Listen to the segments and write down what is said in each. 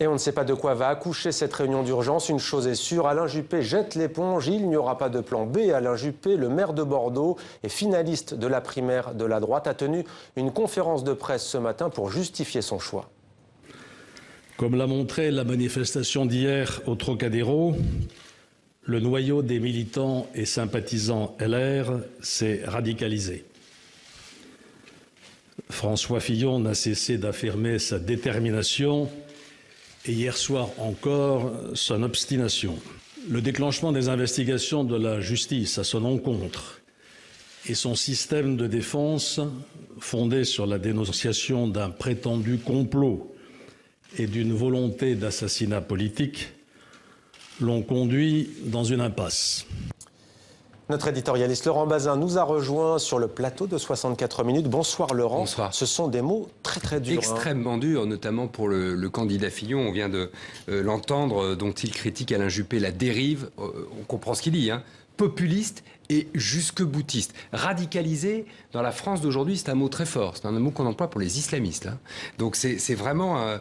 Et on ne sait pas de quoi va accoucher cette réunion d'urgence. Une chose est sûre, Alain Juppé jette l'éponge. Il n'y aura pas de plan B. Alain Juppé, le maire de Bordeaux et finaliste de la primaire de la droite, a tenu une conférence de presse ce matin pour justifier son choix. Comme l'a montré la manifestation d'hier au Trocadéro, le noyau des militants et sympathisants LR s'est radicalisé. François Fillon n'a cessé d'affirmer sa détermination et hier soir encore son obstination. Le déclenchement des investigations de la justice à son encontre et son système de défense fondé sur la dénonciation d'un prétendu complot et d'une volonté d'assassinat politique l'ont conduit dans une impasse. Notre éditorialiste Laurent Bazin nous a rejoint sur le plateau de 64 minutes. Bonsoir Laurent. Bonsoir. Ce sont des mots très durs. Extrêmement durs, notamment pour le candidat Fillon. On vient de l'entendre, dont il critique Alain Juppé la dérive. On comprend ce qu'il dit, hein. Populiste et jusque-boutiste. Radicalisé, dans la France d'aujourd'hui, c'est un mot très fort. C'est un mot qu'on emploie pour les islamistes. Hein. Donc c'est vraiment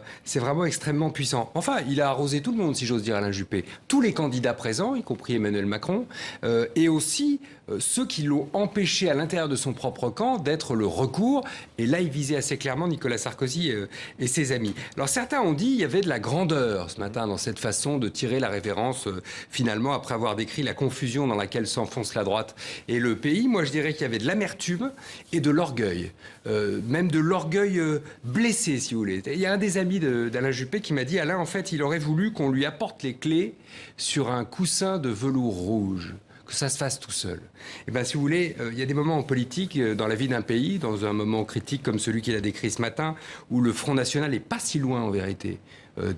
extrêmement puissant. Enfin, il a arrosé tout le monde, si j'ose dire, Alain Juppé. Tous les candidats présents, y compris Emmanuel Macron, et aussi ceux qui l'ont empêché à l'intérieur de son propre camp d'être le recours. Et là, il visait assez clairement Nicolas Sarkozy et ses amis. Alors certains ont dit qu'il y avait de la grandeur ce matin dans cette façon de tirer la révérence, finalement, après avoir décrit la confusion dans laquelle s'enfonce la droite et le pays. Moi, je dirais qu'il y avait de l'amertume et de l'orgueil, même de l'orgueil blessé, si vous voulez. Il y a un des amis d'Alain Juppé qui m'a dit, Alain, en fait, il aurait voulu qu'on lui apporte les clés sur un coussin de velours rouge, que ça se fasse tout seul. Et bien, si vous voulez, il y a des moments en politique, dans la vie d'un pays, dans un moment critique comme celui qu'il a décrit ce matin, où le Front National n'est pas si loin, en vérité,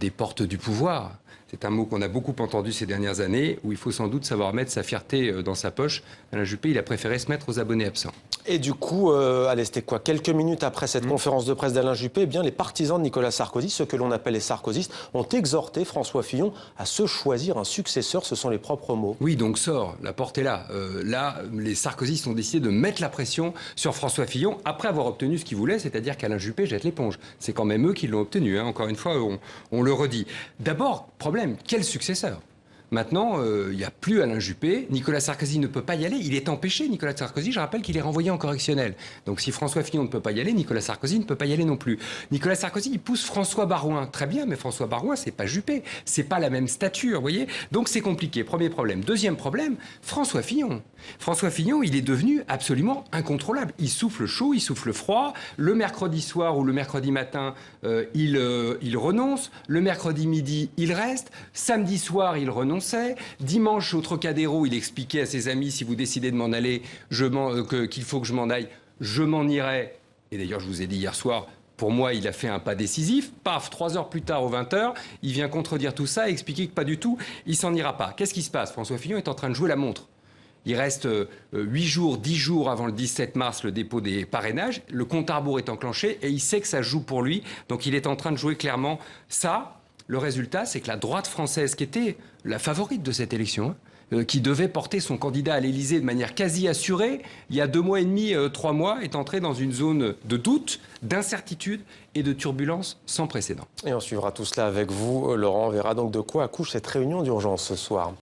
des portes du pouvoir. C'est un mot qu'on a beaucoup entendu ces dernières années, où il faut sans doute savoir mettre sa fierté dans sa poche. Alain Juppé, il a préféré se mettre aux abonnés absents. Et du coup, allez, c'était quoi? Quelques minutes après cette conférence de presse d'Alain Juppé, eh bien, les partisans de Nicolas Sarkozy, ceux que l'on appelle les sarkozystes, ont exhorté François Fillon à se choisir un successeur. Ce sont les propres mots. Oui, donc sort, la porte est là. Là, les sarkozystes ont décidé de mettre la pression sur François Fillon après avoir obtenu ce qu'ils voulaient, c'est-à-dire qu'Alain Juppé jette l'éponge. C'est quand même eux qui l'ont obtenu, hein. Encore une fois, on le redit. D'abord, problème, quel successeur ? Maintenant, il n'y a plus Alain Juppé. Nicolas Sarkozy ne peut pas y aller. Il est empêché, Nicolas Sarkozy. Je rappelle qu'il est renvoyé en correctionnel. Donc si François Fillon ne peut pas y aller, Nicolas Sarkozy ne peut pas y aller non plus. Nicolas Sarkozy, il pousse François Baroin. Très bien, mais François Baroin, c'est pas Juppé. C'est pas la même stature, vous voyez. Donc c'est compliqué. Premier problème. Deuxième problème, François Fillon. François Fillon, il est devenu absolument incontrôlable. Il souffle chaud, il souffle froid. Le mercredi soir ou le mercredi matin, il renonce. Le mercredi midi, il reste. Samedi soir, il renonce. Dimanche au Trocadéro, il expliquait à ses amis, si vous décidez de m'en aller, qu'il faut que je m'en aille, je m'en irai. Et d'ailleurs, je vous ai dit hier soir, pour moi, il a fait un pas décisif. Paf, 3 heures plus tard, aux 20h, il vient contredire tout ça et expliquer que pas du tout, il s'en ira pas. Qu'est-ce qui se passe? François Fillon est en train de jouer la montre. Il reste 8 jours, 10 jours avant le 17 mars, le dépôt des parrainages. Le compte à rebours est enclenché et il sait que ça joue pour lui. Donc il est en train de jouer clairement ça. Le résultat, c'est que la droite française, qui était la favorite de cette élection, qui devait porter son candidat à l'Élysée de manière quasi assurée, il y a 2 mois et demi, 3 mois, est entrée dans une zone de doute, d'incertitude et de turbulence sans précédent. Et on suivra tout cela avec vous, Laurent. On verra donc de quoi accouche cette réunion d'urgence ce soir.